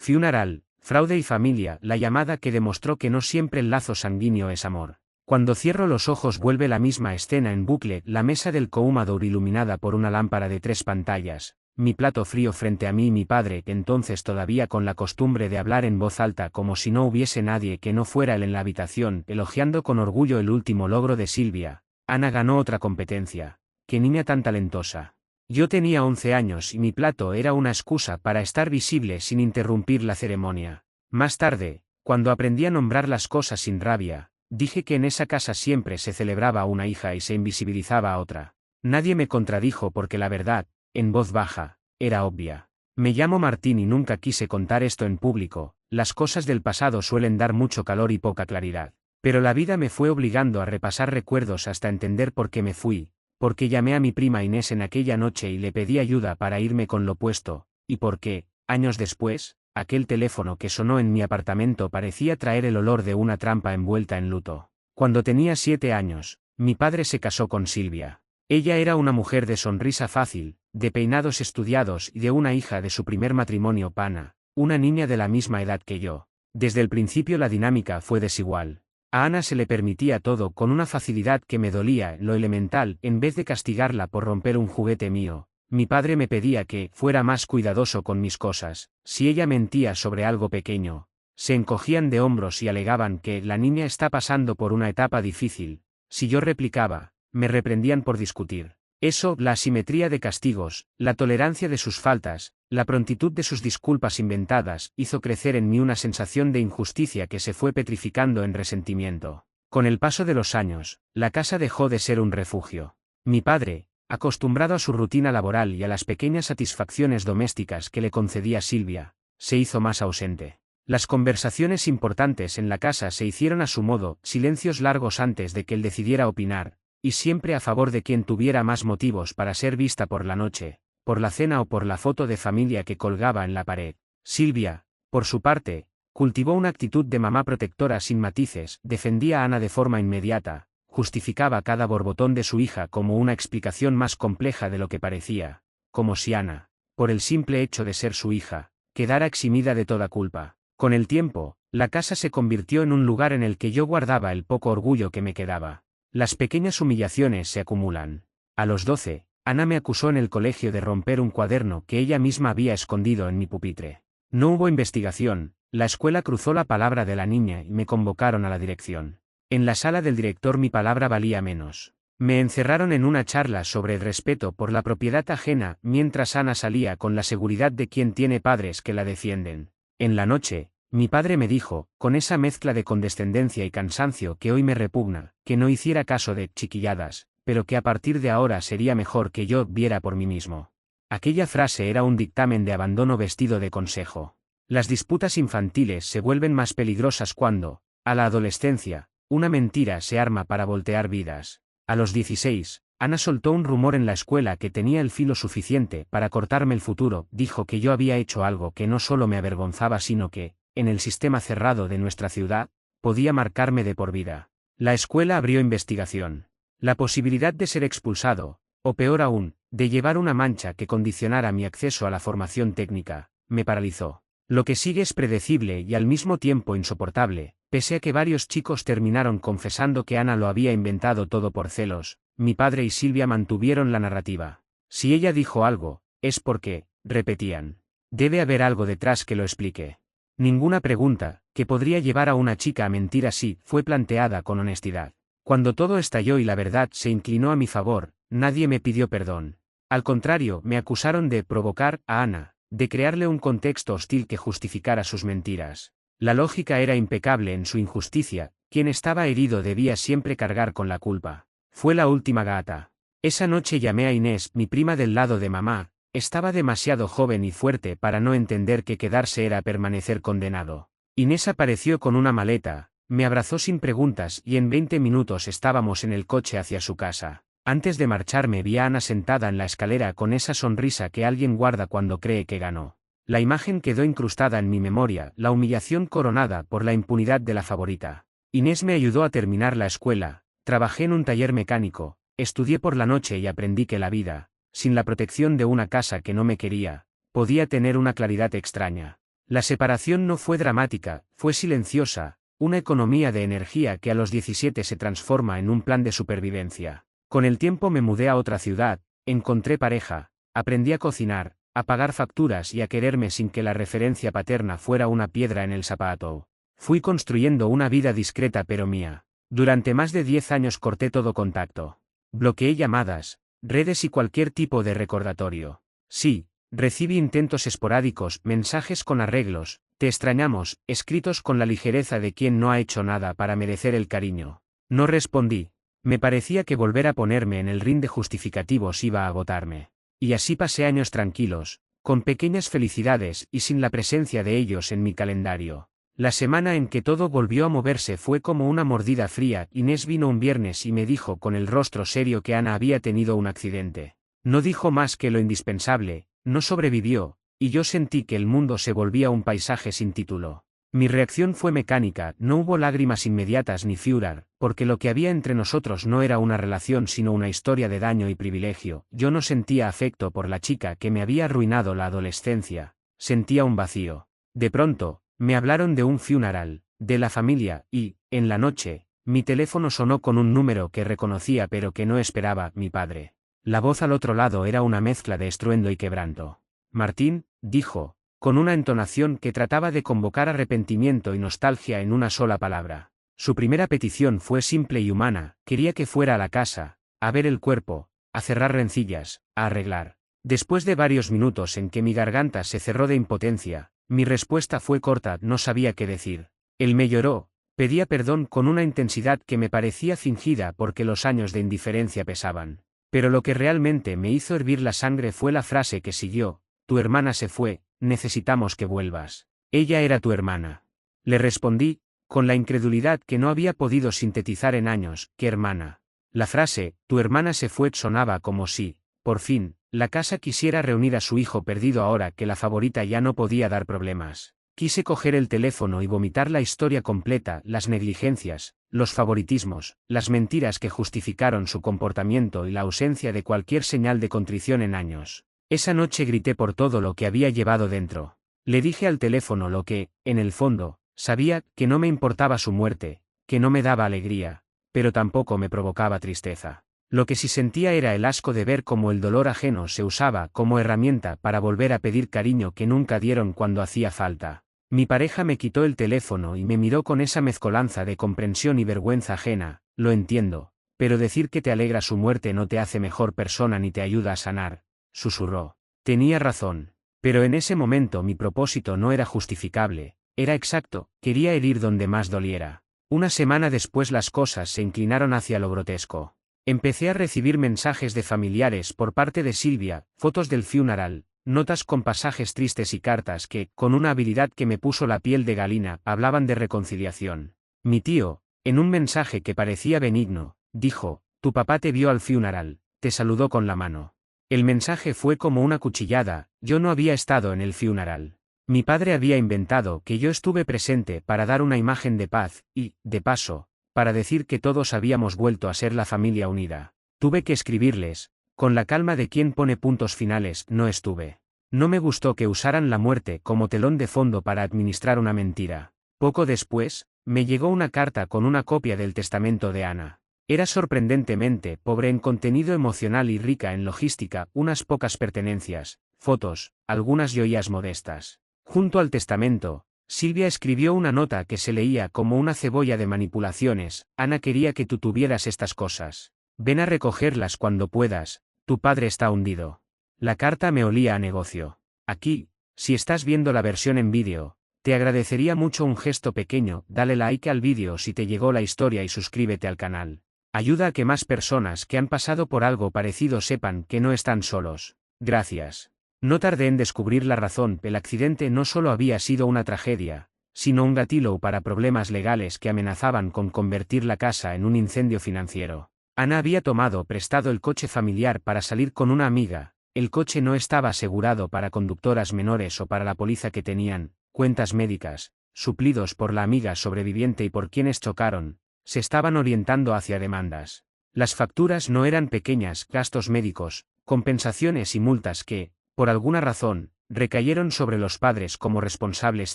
Funeral, fraude y familia, la llamada que demostró que no siempre el lazo sanguíneo es amor. Cuando cierro los ojos vuelve la misma escena en bucle, la mesa del Coumador iluminada por una lámpara de 3 pantallas, mi plato frío frente a mí y mi padre, entonces todavía con la costumbre de hablar en voz alta como si no hubiese nadie que no fuera él en la habitación, elogiando con orgullo el último logro de Silvia. Ana ganó otra competencia. ¡Qué niña tan talentosa! Yo tenía 11 años y mi plato era una excusa para estar visible sin interrumpir la ceremonia. Más tarde, cuando aprendí a nombrar las cosas sin rabia, dije que en esa casa siempre se celebraba una hija y se invisibilizaba a otra. Nadie me contradijo porque la verdad, en voz baja, era obvia. Me llamo Martín y nunca quise contar esto en público, las cosas del pasado suelen dar mucho calor y poca claridad. Pero la vida me fue obligando a repasar recuerdos hasta entender por qué me fui, porque llamé a mi prima Inés en aquella noche y le pedí ayuda para irme con lo puesto, y por qué, años después, aquel teléfono que sonó en mi apartamento parecía traer el olor de una trampa envuelta en luto. Cuando tenía 7 años, mi padre se casó con Silvia. Ella era una mujer de sonrisa fácil, de peinados estudiados y de una hija de su primer matrimonio, Pana, una niña de la misma edad que yo. Desde el principio la dinámica fue desigual. A Ana se le permitía todo con una facilidad que me dolía, lo elemental, en vez de castigarla por romper un juguete mío. Mi padre me pedía que fuera más cuidadoso con mis cosas. Si ella mentía sobre algo pequeño, se encogían de hombros y alegaban que la niña está pasando por una etapa difícil. Si yo replicaba, me reprendían por discutir. Eso, la asimetría de castigos, la tolerancia de sus faltas, la prontitud de sus disculpas inventadas, hizo crecer en mí una sensación de injusticia que se fue petrificando en resentimiento. Con el paso de los años, la casa dejó de ser un refugio. Mi padre, acostumbrado a su rutina laboral y a las pequeñas satisfacciones domésticas que le concedía Silvia, se hizo más ausente. Las conversaciones importantes en la casa se hicieron a su modo, silencios largos antes de que él decidiera opinar, y siempre a favor de quien tuviera más motivos para ser vista por la noche, por la cena o por la foto de familia que colgaba en la pared. Silvia, por su parte, cultivó una actitud de mamá protectora sin matices, defendía a Ana de forma inmediata, justificaba cada borbotón de su hija como una explicación más compleja de lo que parecía, como si Ana, por el simple hecho de ser su hija, quedara eximida de toda culpa. Con el tiempo, la casa se convirtió en un lugar en el que yo guardaba el poco orgullo que me quedaba. Las pequeñas humillaciones se acumulan. A los 12, Ana me acusó en el colegio de romper un cuaderno que ella misma había escondido en mi pupitre. No hubo investigación, la escuela cruzó la palabra de la niña y me convocaron a la dirección. En la sala del director mi palabra valía menos. Me encerraron en una charla sobre el respeto por la propiedad ajena mientras Ana salía con la seguridad de quien tiene padres que la defienden. En la noche, mi padre me dijo, con esa mezcla de condescendencia y cansancio que hoy me repugna, que no hiciera caso de chiquilladas, pero que a partir de ahora sería mejor que yo viera por mí mismo. Aquella frase era un dictamen de abandono vestido de consejo. Las disputas infantiles se vuelven más peligrosas cuando, a la adolescencia, una mentira se arma para voltear vidas. A los 16, Ana soltó un rumor en la escuela que tenía el filo suficiente para cortarme el futuro. Dijo que yo había hecho algo que no solo me avergonzaba sino que, en el sistema cerrado de nuestra ciudad, podía marcarme de por vida. La escuela abrió investigación. La posibilidad de ser expulsado, o peor aún, de llevar una mancha que condicionara mi acceso a la formación técnica, me paralizó. Lo que sigue es predecible y al mismo tiempo insoportable, pese a que varios chicos terminaron confesando que Ana lo había inventado todo por celos. Mi padre y Silvia mantuvieron la narrativa. Si ella dijo algo, es porque, repetían, debe haber algo detrás que lo explique. Ninguna pregunta, que podría llevar a una chica a mentir así, fue planteada con honestidad. Cuando todo estalló y la verdad se inclinó a mi favor, nadie me pidió perdón. Al contrario, me acusaron de provocar a Ana, de crearle un contexto hostil que justificara sus mentiras. La lógica era impecable en su injusticia, quien estaba herido debía siempre cargar con la culpa. Fue la última gata. Esa noche llamé a Inés, mi prima del lado de mamá. Estaba demasiado joven y fuerte para no entender que quedarse era permanecer condenado. Inés apareció con una maleta, me abrazó sin preguntas y en 20 minutos estábamos en el coche hacia su casa. Antes de marcharme vi a Ana sentada en la escalera con esa sonrisa que alguien guarda cuando cree que ganó. La imagen quedó incrustada en mi memoria, la humillación coronada por la impunidad de la favorita. Inés me ayudó a terminar la escuela, trabajé en un taller mecánico, estudié por la noche y aprendí que la vida, sin la protección de una casa que no me quería, podía tener una claridad extraña. La separación no fue dramática, fue silenciosa, una economía de energía que a los 17 se transforma en un plan de supervivencia. Con el tiempo me mudé a otra ciudad, encontré pareja, aprendí a cocinar, a pagar facturas y a quererme sin que la referencia paterna fuera una piedra en el zapato. Fui construyendo una vida discreta pero mía. Durante más de 10 años corté todo contacto. Bloqueé llamadas, redes y cualquier tipo de recordatorio. Sí, recibí intentos esporádicos, mensajes con arreglos, te extrañamos, escritos con la ligereza de quien no ha hecho nada para merecer el cariño. No respondí. Me parecía que volver a ponerme en el ring de justificativos iba a agotarme. Y así pasé años tranquilos, con pequeñas felicidades y sin la presencia de ellos en mi calendario. La semana en que todo volvió a moverse fue como una mordida fría. Inés vino un viernes y me dijo con el rostro serio que Ana había tenido un accidente. No dijo más que lo indispensable, no sobrevivió, y yo sentí que el mundo se volvía un paisaje sin título. Mi reacción fue mecánica, no hubo lágrimas inmediatas ni furor, porque lo que había entre nosotros no era una relación sino una historia de daño y privilegio. Yo no sentía afecto por la chica que me había arruinado la adolescencia, sentía un vacío. De pronto, me hablaron de un funeral, de la familia, y, en la noche, mi teléfono sonó con un número que reconocía pero que no esperaba, mi padre. La voz al otro lado era una mezcla de estruendo y quebranto. Martín, dijo, con una entonación que trataba de convocar arrepentimiento y nostalgia en una sola palabra. Su primera petición fue simple y humana, quería que fuera a la casa, a ver el cuerpo, a cerrar rencillas, a arreglar. Después de varios minutos en que mi garganta se cerró de impotencia, mi respuesta fue corta, no sabía qué decir. Él me lloró, pedía perdón con una intensidad que me parecía fingida porque los años de indiferencia pesaban. Pero lo que realmente me hizo hervir la sangre fue la frase que siguió: tu hermana se fue, necesitamos que vuelvas. Ella era tu hermana. Le respondí, con la incredulidad que no había podido sintetizar en años, ¿qué hermana? La frase, tu hermana se fue, sonaba como si, por fin, la casa quisiera reunir a su hijo perdido ahora que la favorita ya no podía dar problemas. Quise coger el teléfono y vomitar la historia completa, las negligencias, los favoritismos, las mentiras que justificaron su comportamiento y la ausencia de cualquier señal de contrición en años. Esa noche grité por todo lo que había llevado dentro. Le dije al teléfono lo que, en el fondo, sabía, que no me importaba su muerte, que no me daba alegría, pero tampoco me provocaba tristeza. Lo que sí sentía era el asco de ver cómo el dolor ajeno se usaba como herramienta para volver a pedir cariño que nunca dieron cuando hacía falta. Mi pareja me quitó el teléfono y me miró con esa mezcolanza de comprensión y vergüenza ajena. Lo entiendo, pero decir que te alegra su muerte no te hace mejor persona ni te ayuda a sanar, susurró. Tenía razón. Pero en ese momento mi propósito no era justificable, era exacto, quería herir donde más doliera. Una semana después las cosas se inclinaron hacia lo grotesco. Empecé a recibir mensajes de familiares por parte de Silvia, fotos del funeral, notas con pasajes tristes y cartas que, con una habilidad que me puso la piel de gallina, hablaban de reconciliación. Mi tío, en un mensaje que parecía benigno, dijo: tu papá te vio al funeral, te saludó con la mano. El mensaje fue como una cuchillada, yo no había estado en el funeral. Mi padre había inventado que yo estuve presente para dar una imagen de paz, y, de paso, para decir que todos habíamos vuelto a ser la familia unida. Tuve que escribirles, con la calma de quien pone puntos finales, no estuve. No me gustó que usaran la muerte como telón de fondo para administrar una mentira. Poco después, me llegó una carta con una copia del testamento de Ana. Era sorprendentemente pobre en contenido emocional y rica en logística, unas pocas pertenencias, fotos, algunas joyas modestas. Junto al testamento, Silvia escribió una nota que se leía como una cebolla de manipulaciones: Ana quería que tú tuvieras estas cosas. Ven a recogerlas cuando puedas, tu padre está hundido. La carta me olía a negocio. Aquí, si estás viendo la versión en vídeo, te agradecería mucho un gesto pequeño: dale like al vídeo si te llegó la historia y suscríbete al canal. Ayuda a que más personas que han pasado por algo parecido sepan que no están solos. Gracias. No tardé en descubrir la razón: el accidente no solo había sido una tragedia, sino un gatillo para problemas legales que amenazaban con convertir la casa en un incendio financiero. Ana había tomado prestado el coche familiar para salir con una amiga. El coche no estaba asegurado para conductoras menores o para la póliza que tenían, cuentas médicas, suplidos por la amiga sobreviviente y por quienes chocaron, se estaban orientando hacia demandas. Las facturas no eran pequeñas: gastos médicos, compensaciones y multas que, por alguna razón, recayeron sobre los padres como responsables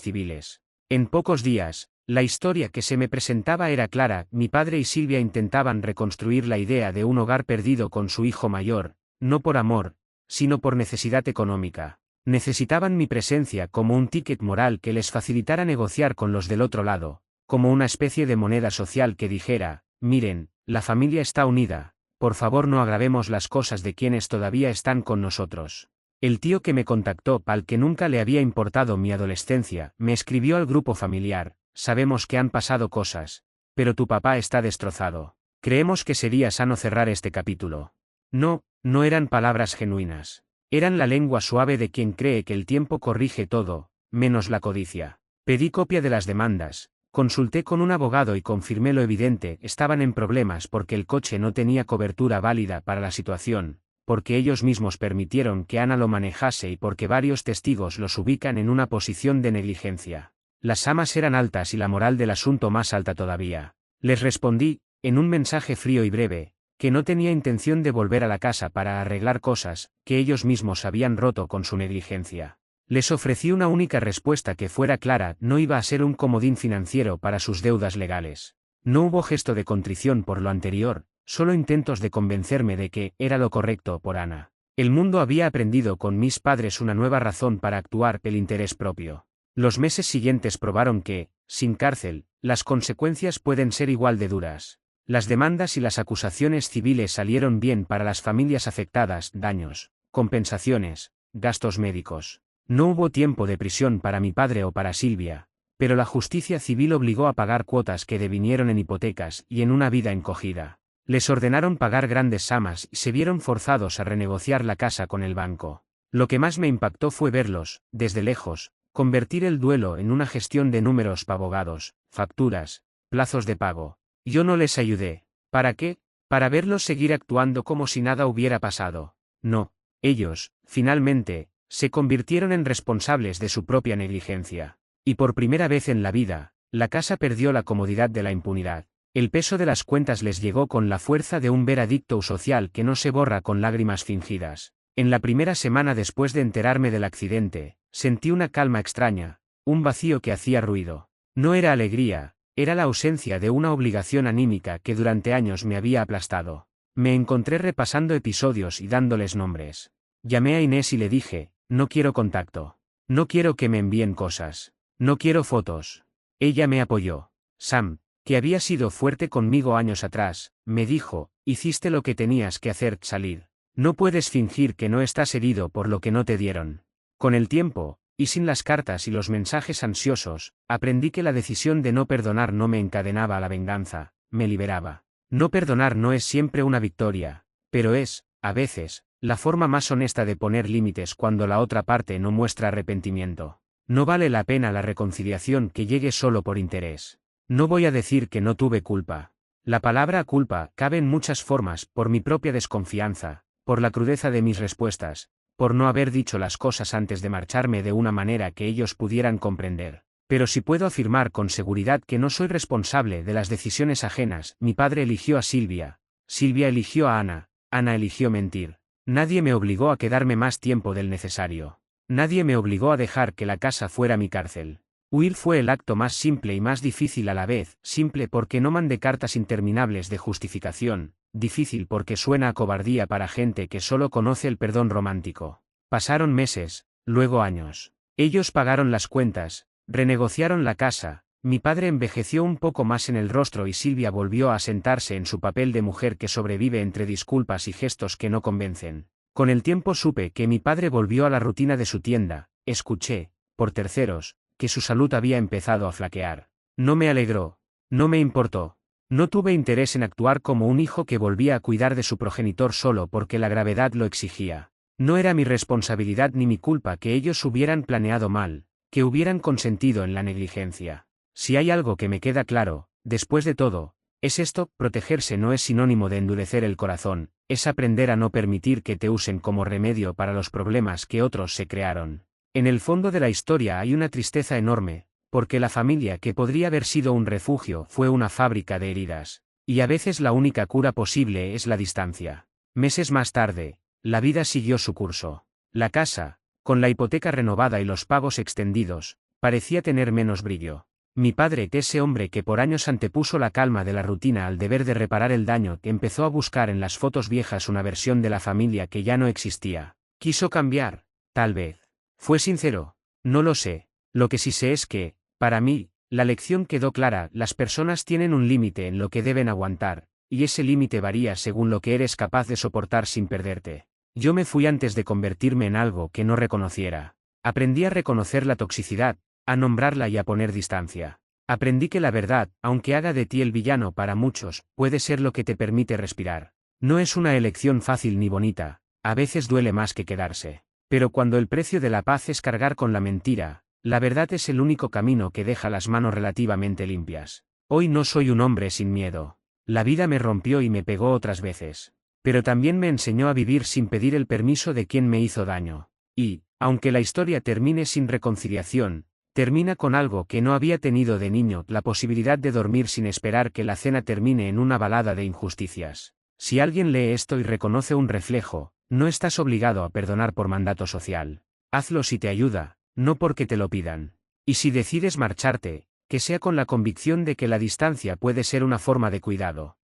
civiles. En pocos días, la historia que se me presentaba era clara: mi padre y Silvia intentaban reconstruir la idea de un hogar perdido con su hijo mayor, no por amor, sino por necesidad económica. Necesitaban mi presencia como un ticket moral que les facilitara negociar con los del otro lado, como una especie de moneda social que dijera: miren, la familia está unida, por favor no agravemos las cosas de quienes todavía están con nosotros. El tío que me contactó, al que nunca le había importado mi adolescencia, me escribió al grupo familiar: sabemos que han pasado cosas, pero tu papá está destrozado. Creemos que sería sano cerrar este capítulo. No eran palabras genuinas. Eran la lengua suave de quien cree que el tiempo corrige todo, menos la codicia. Pedí copia de las demandas, consulté con un abogado y confirmé lo evidente: estaban en problemas porque el coche no tenía cobertura válida para la situación, porque ellos mismos permitieron que Ana lo manejase y porque varios testigos los ubican en una posición de negligencia. Las amas eran altas y la moral del asunto más alta todavía. Les respondí, en un mensaje frío y breve, que no tenía intención de volver a la casa para arreglar cosas que ellos mismos habían roto con su negligencia. Les ofrecí una única respuesta que fuera clara: no iba a ser un comodín financiero para sus deudas legales. No hubo gesto de contrición por lo anterior, solo intentos de convencerme de que era lo correcto por Ana. El mundo había aprendido con mis padres una nueva razón para actuar: el interés propio. Los meses siguientes probaron que, sin cárcel, las consecuencias pueden ser igual de duras. Las demandas y las acusaciones civiles salieron bien para las familias afectadas: daños, compensaciones, gastos médicos. No hubo tiempo de prisión para mi padre o para Silvia, pero la justicia civil obligó a pagar cuotas que devinieron en hipotecas y en una vida encogida. Les ordenaron pagar grandes sumas y se vieron forzados a renegociar la casa con el banco. Lo que más me impactó fue verlos, desde lejos, convertir el duelo en una gestión de números para abogados, facturas, plazos de pago. Yo no les ayudé. ¿Para qué? Para verlos seguir actuando como si nada hubiera pasado. No, ellos, finalmente, se convirtieron en responsables de su propia negligencia. Y por primera vez en la vida, la casa perdió la comodidad de la impunidad. El peso de las cuentas les llegó con la fuerza de un veredicto social que no se borra con lágrimas fingidas. En la primera semana después de enterarme del accidente, sentí una calma extraña, un vacío que hacía ruido. No era alegría, era la ausencia de una obligación anímica que durante años me había aplastado. Me encontré repasando episodios y dándoles nombres. Llamé a Inés y le dije: no quiero contacto. No quiero que me envíen cosas. No quiero fotos. Ella me apoyó. Sam, que había sido fuerte conmigo años atrás, me dijo: hiciste lo que tenías que hacer, salir. No puedes fingir que no estás herido por lo que no te dieron. Con el tiempo, y sin las cartas y los mensajes ansiosos, aprendí que la decisión de no perdonar no me encadenaba a la venganza, me liberaba. No perdonar no es siempre una victoria, pero es, a veces, la forma más honesta de poner límites cuando la otra parte no muestra arrepentimiento. No vale la pena la reconciliación que llegue solo por interés. No voy a decir que no tuve culpa. La palabra culpa cabe en muchas formas: por mi propia desconfianza, por la crudeza de mis respuestas, por no haber dicho las cosas antes de marcharme de una manera que ellos pudieran comprender. Pero sí puedo afirmar con seguridad que no soy responsable de las decisiones ajenas. Mi padre eligió a Silvia. Silvia eligió a Ana. Ana eligió mentir. Nadie me obligó a quedarme más tiempo del necesario. Nadie me obligó a dejar que la casa fuera mi cárcel. Huir fue el acto más simple y más difícil a la vez: simple porque no mandé cartas interminables de justificación, difícil porque suena a cobardía para gente que solo conoce el perdón romántico. Pasaron meses, luego años. Ellos pagaron las cuentas, renegociaron la casa, mi padre envejeció un poco más en el rostro y Silvia volvió a sentarse en su papel de mujer que sobrevive entre disculpas y gestos que no convencen. Con el tiempo supe que mi padre volvió a la rutina de su tienda. Escuché, por terceros, que su salud había empezado a flaquear. No me alegró. No me importó. No tuve interés en actuar como un hijo que volvía a cuidar de su progenitor solo porque la gravedad lo exigía. No era mi responsabilidad ni mi culpa que ellos hubieran planeado mal, que hubieran consentido en la negligencia. Si hay algo que me queda claro, después de todo, es esto: protegerse no es sinónimo de endurecer el corazón, es aprender a no permitir que te usen como remedio para los problemas que otros se crearon. En el fondo de la historia hay una tristeza enorme, porque la familia que podría haber sido un refugio fue una fábrica de heridas. Y a veces la única cura posible es la distancia. Meses más tarde, la vida siguió su curso. La casa, Con la hipoteca renovada y los pagos extendidos, parecía tener menos brillo. Mi padre, ese hombre que por años antepuso la calma de la rutina al deber de reparar el daño, empezó a buscar en las fotos viejas una versión de la familia que ya no existía. Quiso cambiar, tal vez. Fue sincero. No lo sé. Lo que sí sé es que, para mí, la lección quedó clara: las personas tienen un límite en lo que deben aguantar, y ese límite varía según lo que eres capaz de soportar sin perderte. Yo me fui antes de convertirme en algo que no reconociera. Aprendí a reconocer la toxicidad, a nombrarla y a poner distancia. Aprendí que la verdad, aunque haga de ti el villano para muchos, puede ser lo que te permite respirar. No es una elección fácil ni bonita, a veces duele más que quedarse. Pero cuando el precio de la paz es cargar con la mentira, la verdad es el único camino que deja las manos relativamente limpias. Hoy no soy un hombre sin miedo. La vida me rompió y me pegó otras veces. Pero también me enseñó a vivir sin pedir el permiso de quien me hizo daño. Y, aunque la historia termine sin reconciliación, termina con algo que no había tenido de niño: la posibilidad de dormir sin esperar que la cena termine en una balada de injusticias. Si alguien lee esto y reconoce un reflejo, no estás obligado a perdonar por mandato social. Hazlo si te ayuda, no porque te lo pidan. Y si decides marcharte, que sea con la convicción de que la distancia puede ser una forma de cuidado.